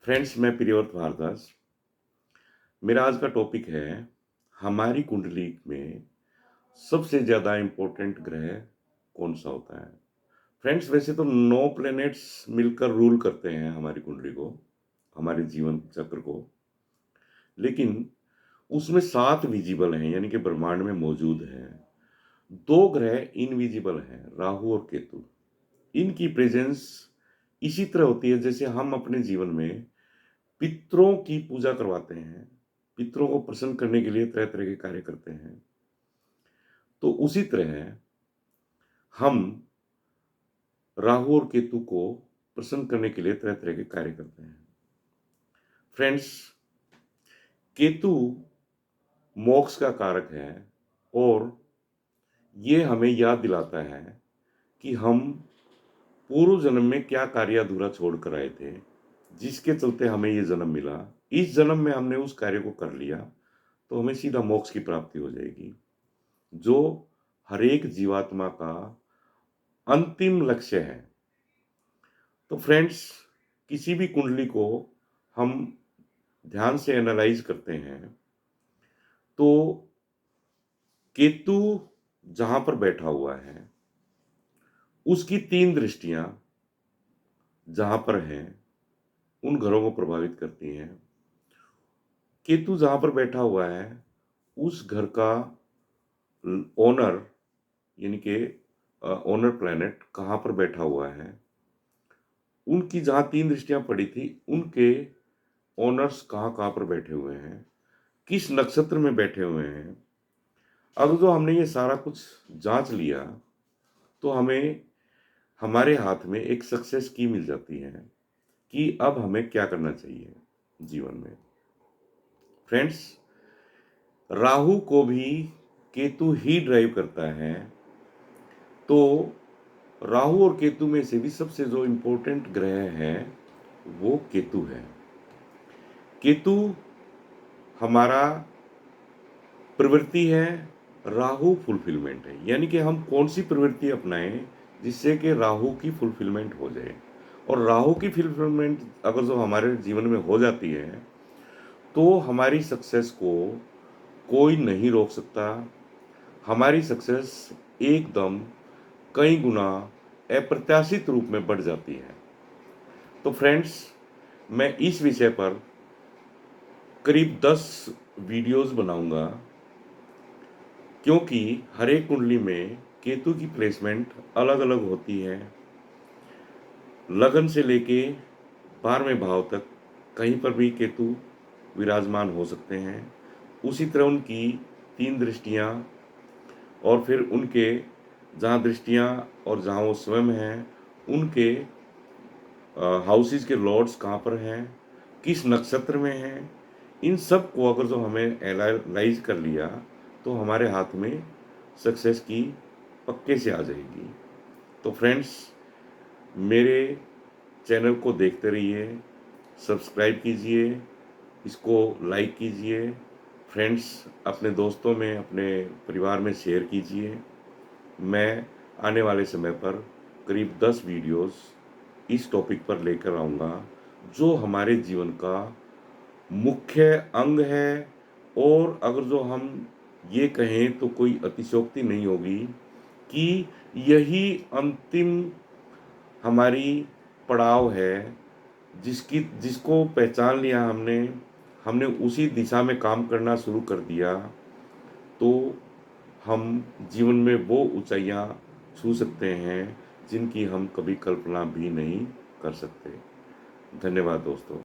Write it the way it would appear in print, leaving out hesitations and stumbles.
Friends, मैं प्रियव्रत भारद्वाज। मेरा आज का टॉपिक है हमारी कुंडली में सबसे ज़्यादा इम्पोर्टेंट ग्रह कौन-सा होता है? फ्रेंड्स, वैसे तो 9 प्लैनेट्स मिलकर रूल करते हैं हमारी कुंडली को, हमारे जीवन चक्र को। लेकिन उसमें 7 विज़िबल हैं, यानी कि ब्रह्मांड में मौजूद हैं। 2 ग्रह इनविज़िबल हैं, राहु और केतु। इनकी प्रेज़ेंस इसी तरह होती है जैसे हम अपने जीवन में पितरों की पूजा करवाते हैं, पितरों को प्रसन्न करने के लिए तरह-तरह के कार्य करते हैं। तो उसी तरह हम राहु और केतु को प्रसन्न करने के लिए तरह-तरह के कार्य करते हैं। फ्रेंड्स, केतु मोक्ष का कारक है और ये हमें याद दिलाता है कि हम पूर्व जन्म में क्या कार्य अधूरा छोड़ कर आए थे, जिसके चलते हमें ये जन्म मिला। इस जन्म में हमने उस कार्य को कर लिया, तो हमें सीधा मोक्ष की प्राप्ति हो जाएगी, जो हर एक जीवात्मा का अंतिम लक्ष्य है। तो फ्रेंड्स, किसी भी कुंडली को हम ध्यान से एनालाइज करते हैं, तो केतु जहाँ पर बैठा हुआ है, उसकी 3 दृष्टियाँ जहाँ पर हैं, उन घरों को प्रभावित करती हैं। केतु जहाँ पर बैठा हुआ है, उस घर का ओनर, यानी कि ओनर प्लैनेट कहाँ पर बैठा हुआ है, उनकी जहाँ 3 दृष्टियाँ पड़ी थी, उनके ओनर्स कहाँ-कहाँ पर बैठे हुए हैं, किस नक्षत्र में बैठे हुए हैं। अब जो हमने ये सारा कुछ जाँच लिया, तो हमें हमारे हाथ में एक सक्सेस की मिल जाती है कि अब हमें क्या करना चाहिए जीवन में। फ्रेंड्स, राहु को भी केतु ही ड्राइव करता है, तो राहु और केतु में से भी सबसे जो इम्पोर्टेंट ग्रह है, वो केतु है। केतु हमारा प्रवृत्ति है, राहु फुलफिलमेंट है। यानी कि हम कौन-सी प्रवृत्ति अपनाएँ जिससे कि राहु की फुलफिलमेंट हो जाए। और राहु की फुलफिलमेंट अगर जो हमारे जीवन में हो जाती है, तो हमारी सक्सेस को कोई नहीं रोक सकता। हमारी सक्सेस एकदम कई गुना अप्रत्याशित रूप में बढ़ जाती है। तो फ्रेंड्स, मैं इस विषय पर करीब 10 वीडियोज़ बनाऊँगा, क्योंकि हर एक कुंडली में केतु की प्लेसमेंट अलग-अलग होती है। लगन से लेके 12वें भाव तक कहीं पर भी केतु विराजमान हो सकते हैं। उसी तरह उनकी 3 दृष्टियाँ और फिर उनके जहाँ दृष्टियाँ और जहाँ वो स्वयं हैं, उनके हाउसेस के लॉर्ड्स कहाँ पर हैं, किस नक्षत्र में हैं, इन सब को अगर जो हमें एनालाइज कर लिया, तो हमारे हाथ में सक्सेस की पक्के से आ जाएगी। तो फ्रेंड्स, मेरे चैनल को देखते रहिए, सब्सक्राइब कीजिए, इसको लाइक कीजिए। फ्रेंड्स, अपने दोस्तों में, अपने परिवार में शेयर कीजिए। मैं आने वाले समय पर करीब 10 वीडियोज़ इस टॉपिक पर लेकर आऊँगा, जो हमारे जीवन का मुख्य अंग है। और अगर जो हम ये कहें, तो कोई अतिशयोक्ति नहीं होगी कि यही अंतिम हमारी पड़ाव है, जिसको पहचान लिया हमने, हमने उसी दिशा में काम करना शुरू कर दिया, तो हम जीवन में वो ऊँचाइयाँ छू सकते हैं, जिनकी हम कभी कल्पना भी नहीं कर सकते। धन्यवाद दोस्तों।